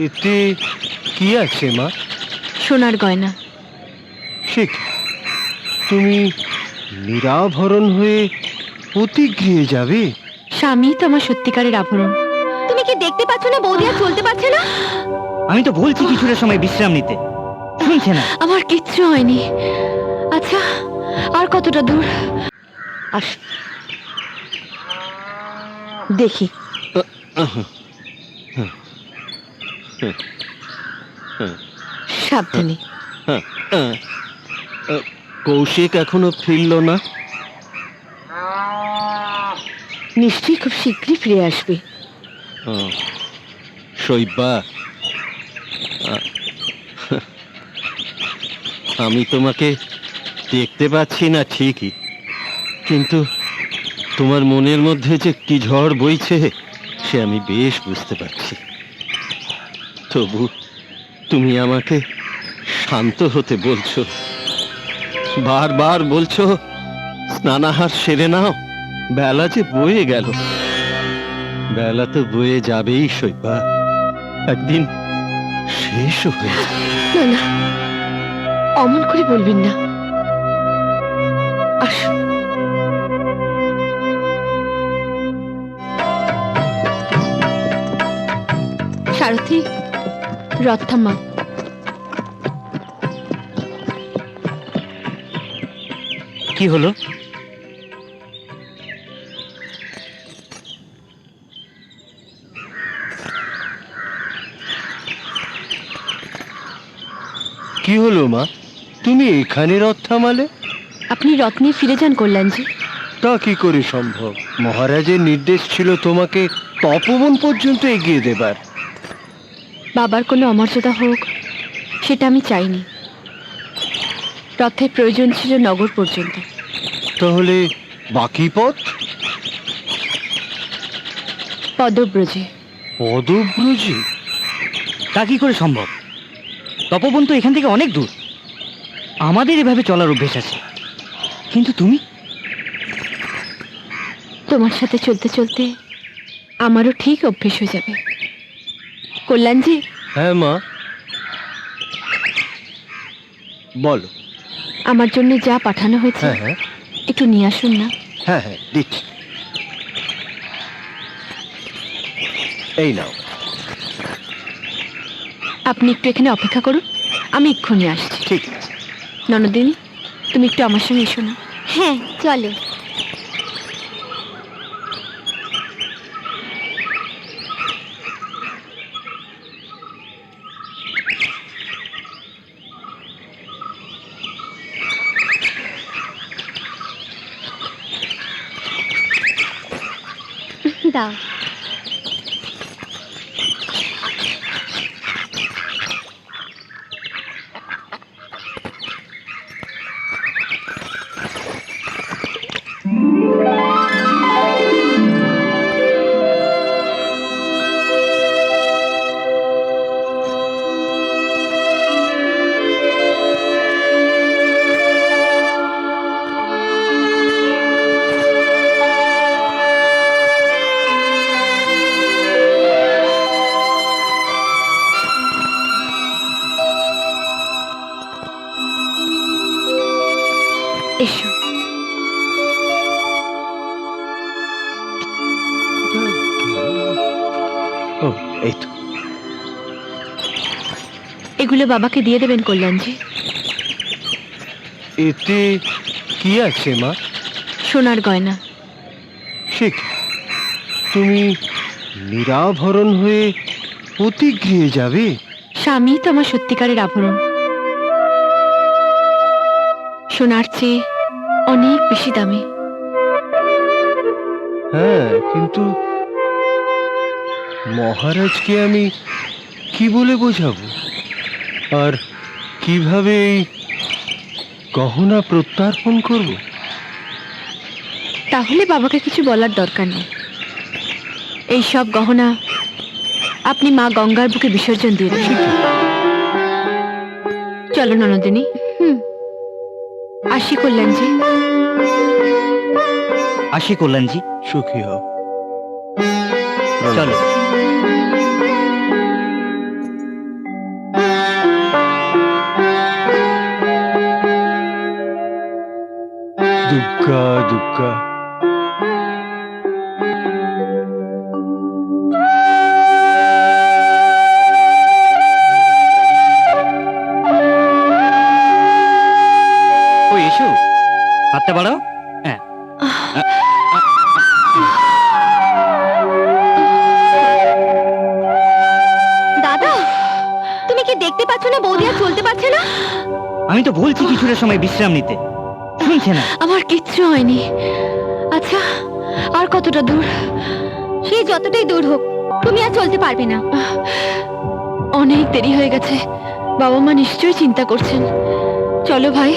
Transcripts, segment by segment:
এতে কি আছে মা? সোনার গয়না। সে কি? তুমি নিরাভরণ হয়ে প্রতিগৃহে যাবে? স্বামী তো আমার সত্যিকারের আভরণ। তুমি কি দেখতে পাচ্ছ না বৌদি আর চলতে পারছে না? আমি তো বলছি কিছুটা সময় বিশ্রাম নিতে, শুনছে না। আমার কিচ্ছু হয়নি। আচ্ছা, আর কতটা দূর? আস, দেখি। সাবধানে। কৌশিক এখনো ফিরল না? নিশ্চয়ই খুব শীঘ্রই ফিরে আসবে। শৈব্যা, আমি তোমাকে দেখতে পাচ্ছি না ঠিকই, কিন্তু তোমার মনের মধ্যে যে কি ঝড় বইছে সে আমি বেশ বুঝতে পারছি। তবু তুমি আমাকে শান্ত হতে বলছো, বারবার বলছো স্নানাহার সেরে নাও, বেলা যে বয়ে গেল। বেলা তো বয়ে যাবেই শৈব্যা, একদিন শেষ হয়ে যাবে। না না, অমন করে বলবেন না। আসো। সারথি, রথ থামা। কি হলো? কি হলো মা, তুমি এখানে রথ থামালে? আপনি রথ নিয়ে ফিরে যান কল্যাণজি। তা কি করে সম্ভব? মহারাজের নির্দেশ ছিল তোমাকে তপবন পর্যন্ত এগিয়ে দেবার। বাবার কোনো অমর্যাদা হোক সেটা আমি চাইনি। রথের প্রয়োজন ছিল নগর পর্যন্ত। তাহলে বাকি পথ? পদব্রজে। পদব্রজে? তা কি করে সম্ভব? তপবন তো এখান থেকে অনেক দূর। আমাদের এভাবে চলার অভ্যেস আছে, কিন্তু তুমি? তোমার সাথে চলতে চলতে আমারও ঠিক অভ্যেস হয়ে যাবে কল্যাণজি। হ্যাঁ মা, বলো। আমার জন্য যা পাঠানো হয়েছে হ্যাঁ হ্যাঁ একটু নিয়ে আসুন না। হ্যাঁ হ্যাঁ দিচ্ছি, এই নাও। আপনি একটু এখানে অপেক্ষা করুন, আমি এক্ষুনি আসছি। ঠিক আছে। ননদিনী, তুমি একটু আমার সঙ্গে এসো না। হ্যাঁ চলো। দাও। এসো। ও, এই তো। এগুলো বাবাকে দিয়ে দেবেন কল্যাণজি। এতে কি আছে মা? সোনার গয়না। সে কি? তুমি নিরাভরণ হয়ে প্রতিগৃহে যাবে? স্বামী তো আমার সত্যিকারের আভরণ। সোনার চেয়ে অনেক বেশি দামি। হ্যাঁ, কিন্তু মহারাজকে আমি কি বলে বোঝাবো, আর কিভাবে এই গহনা প্রত্যার্পণ করব? তাহলে বাবাকে কিছু বলার দরকার নেই। এই সব গহনা আপনি মা গঙ্গার বুকে বিসর্জন দিয়ে দেবেন। চলো ননদিনী। আসি কল্যাণজি। আসি কল্যাণজি, সুখী হও। চলো। দুর্গা। ও এসো, হাতটা বাড়াও। হ্যাঁ, দাদা, তুমি কি দেখতে পাচ্ছ না বৌদি আর চলতে পারছে না? আমি তো বলছি কিছুটা সময় বিশ্রাম নিতে, শুনছে না। আমার কিচ্ছু হয়নি। আচ্ছা, আর কতটা দূর? সে যতটাই দূর হোক, তুমি আর চলতে পারবে না। অনেক দেরি হয়ে গেছে, বাবা মা নিশ্চয়ই চিন্তা করছেন। চলো ভাই,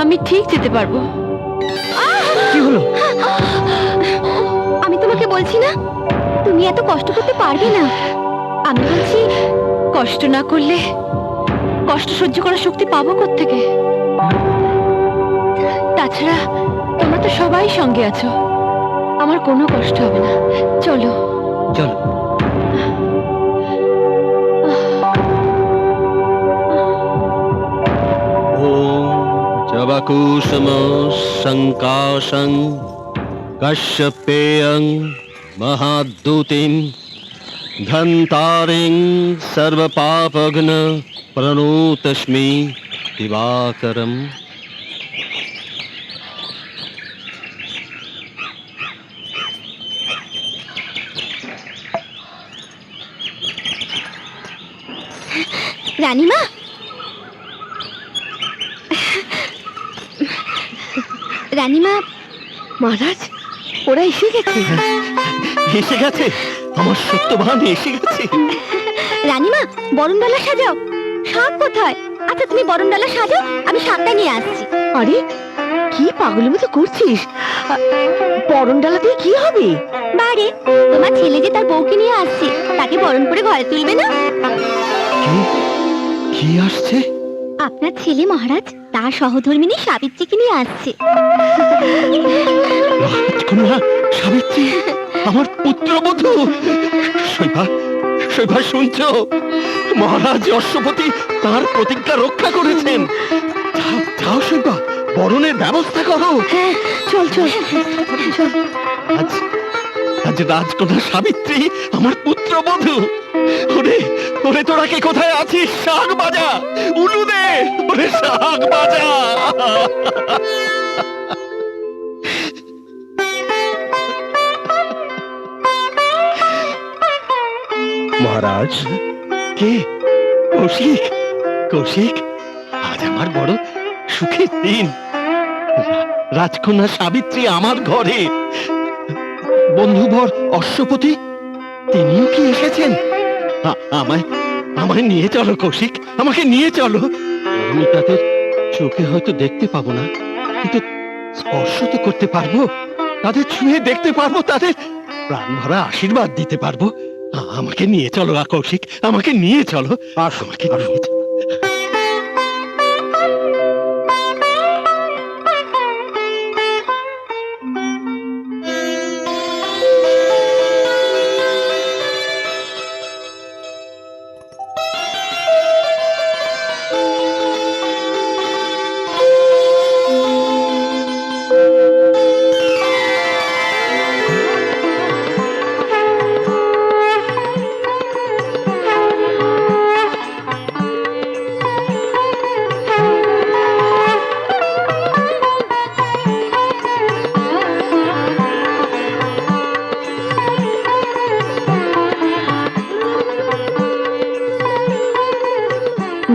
আমি ঠিক যেতে পারবো। কি হলো? আমি তোমাকে বলছি না, তুমি এত কষ্ট করতে পারবে না। আমি বলছি, কষ্ট না করলে কষ্ট সহ্য করার শক্তি পাবো কোত্থেকে? তাছাড়া তোমরা তো সবাই সঙ্গে আছো, আমার কোনো কষ্ট হবে না। চলো চলো। ওম জবাকুসুম সংকাশং কশ্যপেয়ং মহাদূতিম ধন্তারিং সর্বপাপঘ্ন প্রণোতস্মি দিবাকরম। রানীমা, রানীমা, মহারাজ ওরা এসে গেছে। এসে গেছে, আমার সত্যবান এসে গেছে। রানীমা, বরণডালা সাজাও। শাক কোথায়? আচ্ছা তুমি বরণডালা সাজাও, আমি শাকটা নিয়ে আসছি। আরে কি পাগলের মতো করছিস? বরণডালা দিয়ে কি হবে? বারে, তোমার ছেলে যে তার বউকে নিয়ে আসছে, তাকে বরণ করে ঘরে তুলবে না? কি আসছে? আপনার ছেলে মহারাজ তার সহধর্মিনী সাবিত্রীকে নিয়ে আসছে। রাজকন্যা সাবিত্রী, আমার পুত্রবধূ। শৈভা, শৈভা শুনছো? মহারাজ অশ্বপতি তার প্রতিজ্ঞা রক্ষা করেছেন। যাও যাও শৈভা, বরণের ব্যবস্থা করো। হ্যাঁ, চল চল চল। আজ আজ রাজকন্যা সাবিত্রী আমার পুত্রবধূ। ওরে ওরে, তোরা কে কোথায় আছিস? শাক বাজা, উলু দে, ওরে শাক বাজা। মহারাজ, কে? কৌশিক, কৌশিক, আজ আমার বড় সুখের দিন। রাজকন্যা সাবিত্রী আমার ঘরে। বন্ধুবর অশ্বপতি, তিনিও কি এসেছেন? আমায় আমায় নিয়ে চলো কৌশিক, আমাকে নিয়ে চলো। আমি তাদের চোখে হয়তো দেখতে পাবো না, কিন্তু স্পর্শ তো করতে পারবো। তাদের ছুঁয়ে দেখতে পারবো, তাদের প্রাণ ভরা আশীর্বাদ দিতে পারবো। আমাকে নিয়ে চলো কৌশিক, আমাকে নিয়ে চলো। আমাকে নিয়ে চলো।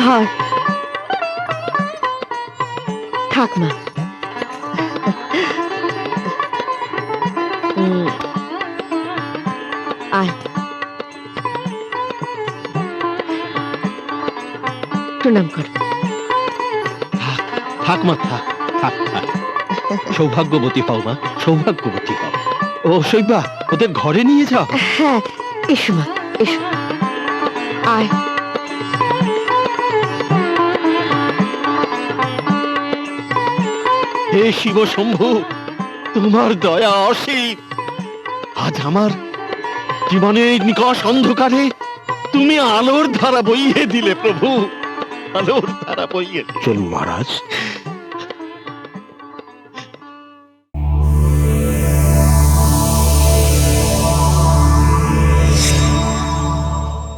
ধর, থাক মা। আয়, প্রণাম কর। থাক মা, থাক থাক থাক। সৌভাগ্যবতী হও মা, সৌভাগ্যবতী হও। ও শৈবা, ওদের ঘরে নিয়ে যাও। হ্যাঁ, এসো মা, এসো। আয়। হে শিব শম্ভু, তোমার দয়া অসীম। আজ আমার জীবনের নিকষ অন্ধকারে তুমি আলোর ধারা বইয়ে দিলে প্রভু, আলোর ধারা বইয়ে। চলুন মহারাজ।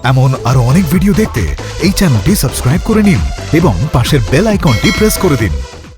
এমন আরো অনেক ভিডিও দেখতে এই চ্যানেলটি সাবস্ক্রাইব করে নিন এবং পাশের বেল আইকনটি প্রেস করে দিন।